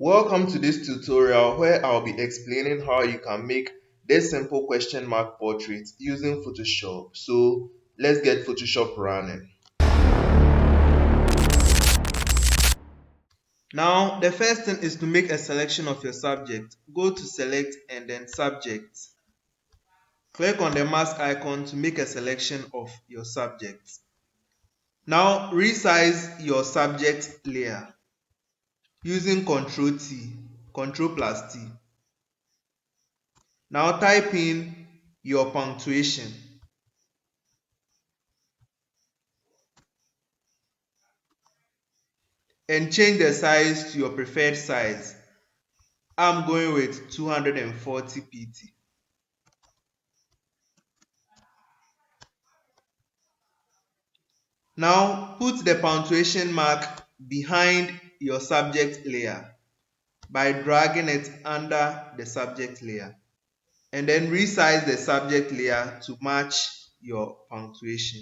Welcome to this tutorial where I'll be explaining how you can make this simple question mark portrait using Photoshop. So let's get Photoshop running. Now the first thing is to make a selection of your subject. Go to select and then subject. Click on the mask icon to make a selection of your subject. Now resize your subject layer using Ctrl plus T. Now type in your punctuation and change the size to your preferred size. I'm going with 240 pt. Now put the punctuation mark behind your subject layer by dragging it under the subject layer, and then resize the subject layer to match your punctuation.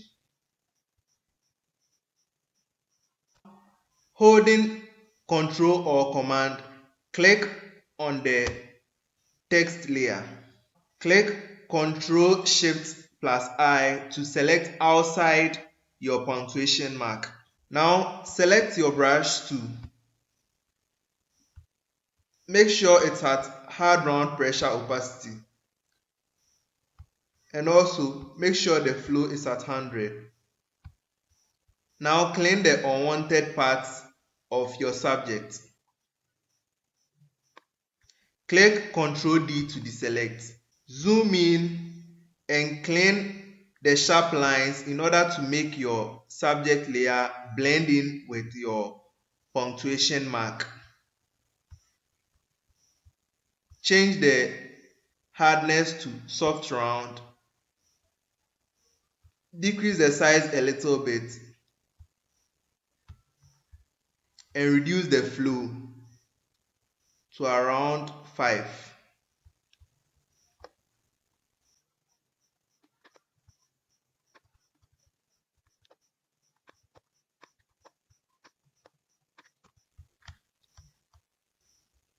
Holding Ctrl or Command, click on the text layer. Click Ctrl Shift plus I to select outside your punctuation mark. Now select your brush tool. Make sure it's at hard round pressure opacity. And also make sure the flow is at 100. Now clean the unwanted parts of your subject. Click Ctrl D to deselect. Zoom in and clean the sharp lines in order to make your subject layer blend in with your punctuation mark. Change the hardness to soft round. Decrease the size a little bit and reduce the flow to around 5.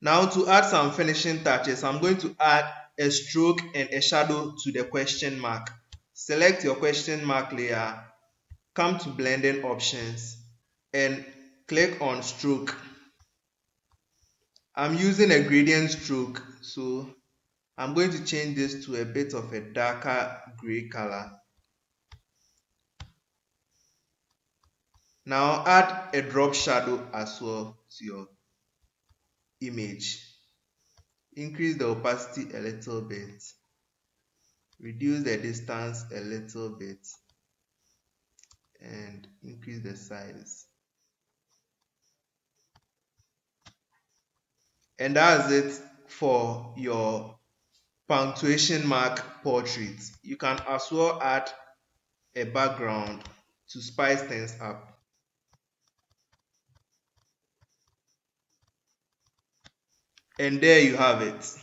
Now to add some finishing touches, I'm going to add a stroke and a shadow to the question mark. Select your question mark layer, come to blending options and click on stroke. I'm using a gradient stroke, so I'm going to change this to a bit of a darker gray color. Now add a drop shadow as well to your image. Increase the opacity a little bit. Reduce the distance a little bit. And increase the size. And that's it for your punctuation mark portrait. You can as well add a background to spice things up. And there you have it.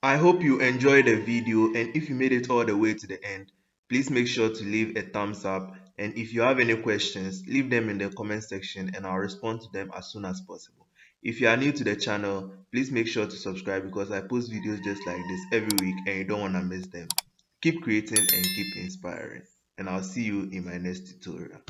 I hope you enjoyed the video, and if you made it all the way to the end, please make sure to leave a thumbs up, and if you have any questions, leave them in the comment section and I'll respond to them as soon as possible. If you are new to the channel, please make sure to subscribe because I post videos just like this every week and you don't want to miss them. Keep creating and keep inspiring, and I'll see you in my next tutorial.